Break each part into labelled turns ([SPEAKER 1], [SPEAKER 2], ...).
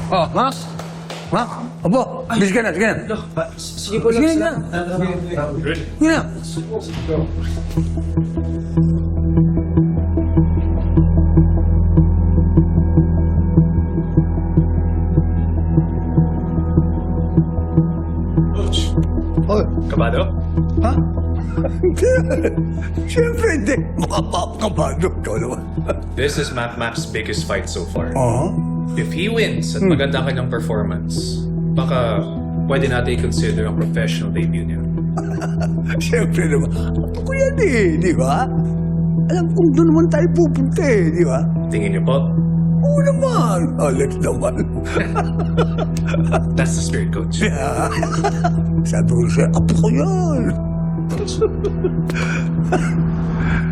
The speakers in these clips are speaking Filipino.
[SPEAKER 1] Oh, Max? Max? Opo, bis ka na, sige na.
[SPEAKER 2] Sige po,
[SPEAKER 1] Sige na. Sige na. Oh,
[SPEAKER 3] Kabado?
[SPEAKER 1] ha? Siyempre hindi. Makapapakabado ka naman.
[SPEAKER 3] This is Mac's biggest fight so far.
[SPEAKER 1] Oo.
[SPEAKER 3] If he wins at maganda kanyang performance, baka pwede natin i-consider ang professional debut niya.
[SPEAKER 1] Siyempre naman. Ako yan eh, di ba? Alam kong doon naman tayo pupunta eh, di ba?
[SPEAKER 3] Tingin niyo po?
[SPEAKER 1] Oo naman. Alex naman.
[SPEAKER 3] That's the spirit, coach.
[SPEAKER 1] Sabi ko siya, apo ko yan.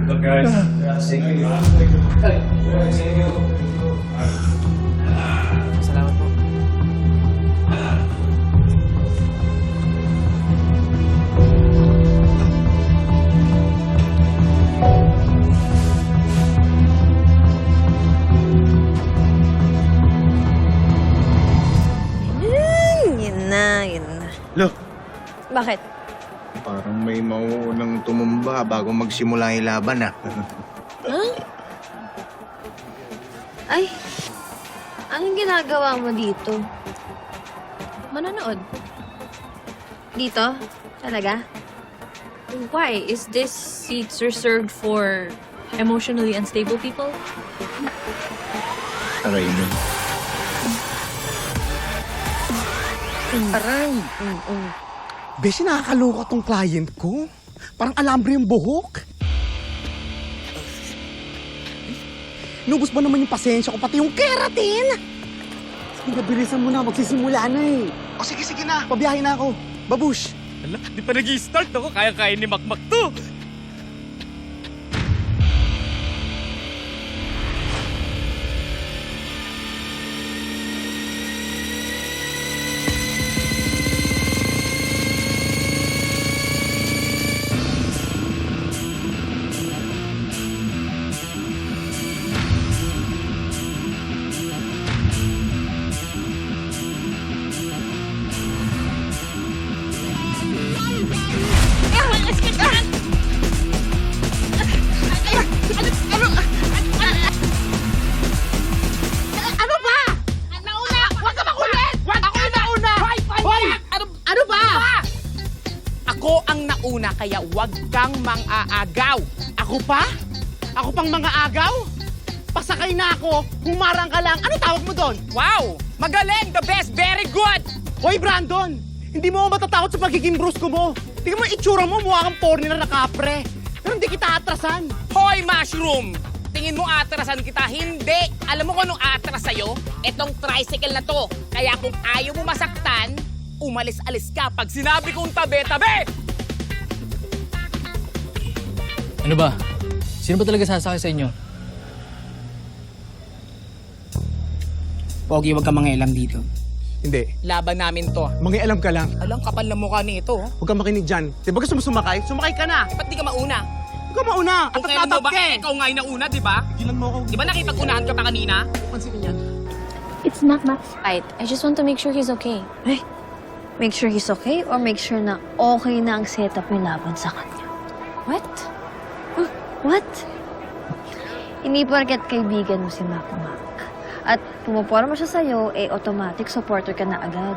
[SPEAKER 3] Look, guys.
[SPEAKER 2] Salamat po.
[SPEAKER 4] Yun na.
[SPEAKER 5] Lo,
[SPEAKER 4] Bakit?
[SPEAKER 5] parang may mauunang tumumba bago magsimula yung laban, ah.
[SPEAKER 4] Huh? Ay, anong ginagawa mo dito?
[SPEAKER 6] Manonood.
[SPEAKER 4] Dito? Talaga?
[SPEAKER 6] Why? Is this seats reserved for emotionally unstable people?
[SPEAKER 5] Aray mo.
[SPEAKER 7] Aray! Beshi, nakakaloka tong client ko. Parang alambre yung buhok. Nubos ba naman yung pasensya ko, pati yung keratin? Sige, bilisan mo na. Magsisimula na eh.
[SPEAKER 5] O sige na.
[SPEAKER 7] Pabiyahe na ako. Babush!
[SPEAKER 8] Ala, di pa nag-i-start ako. Kaya-kaya ni Makmak to.
[SPEAKER 9] Ako ang nauna, kaya huwag kang mang-aagaw. Ako pa? Ako pang mga-agaw? Pasakay na ako, humarang ka lang. Ano tawag mo doon? Wow! Magaling! The best! Very good! Hoy, Brandon! Hindi mo ako matatakot sa pagiging brusko mo. Tingnan mo yung itsura mo, mukha kang foreigner na kapre. Pero hindi kita atrasan. Hoy, Mushroom! Tingin mo atrasan kita? Hindi! Alam mo kung anong atras sa'yo? Etong tricycle na to. Kaya kung ayaw mo masaktan, umalis-alis ka pag sinabi kong tabi-tabi!
[SPEAKER 8] Ano ba? Sino ba talaga sasakay sa inyo?
[SPEAKER 9] Pogi, huwag ka mangialam dito.
[SPEAKER 7] Hindi.
[SPEAKER 9] Laban namin to.
[SPEAKER 7] Mangialam ka lang.
[SPEAKER 9] Alam, kapal na mukha nito. Oh.
[SPEAKER 7] Huwag kang makinig dyan. Di ba gusto mo sumakay? Sumakay ka na!
[SPEAKER 9] Ba't di ka mauna?
[SPEAKER 7] Huwag ka mauna!
[SPEAKER 9] Kung kailan mo ba, ikaw nga yung nauna, di ba?
[SPEAKER 7] Gilan mo ako.
[SPEAKER 9] Di ba nakipag-unahan ka pa kanina?
[SPEAKER 7] Pansinin yan.
[SPEAKER 6] It's Mac's fight. I just want to make sure he's okay.
[SPEAKER 4] Ay, make sure he's okay or make sure na okay na ang setup yung laban sa kanya?
[SPEAKER 6] What?
[SPEAKER 4] What? Hindi porket kaibigan mo si Mac at pumuporma siya sa'yo, eh automatic supporter ka na agad.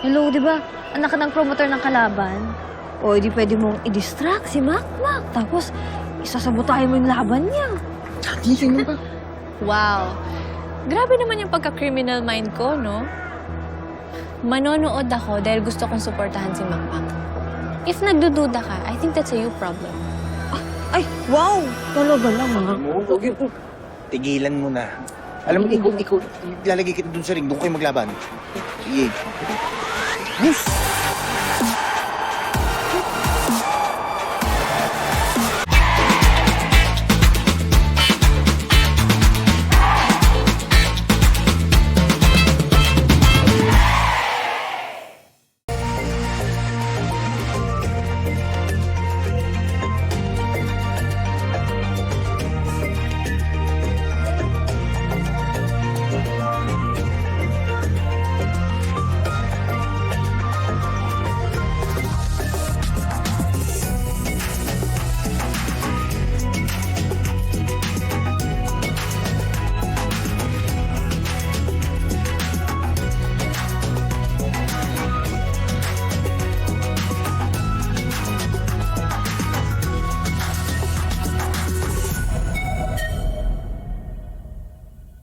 [SPEAKER 4] Hello, di ba? Anak ka ng promoter ng kalaban. O, di pwede mong i-distract si Mac. Tapos, isasabotahin mo yung laban niya.
[SPEAKER 7] Tingin mo ba?
[SPEAKER 6] Wow. Grabe naman yung pagka-criminal mind ko, no? Manonood ako dahil gusto kong suportahan si Makmak. If nagdududa ka, I think that's a you problem.
[SPEAKER 4] Ay, wow! Talaga lang, ha?
[SPEAKER 5] Tigilan mo na. Alam mo, ikaw, lalagay kita dun sa ring. Doon kayo maglaban. Sige.
[SPEAKER 7] Yes!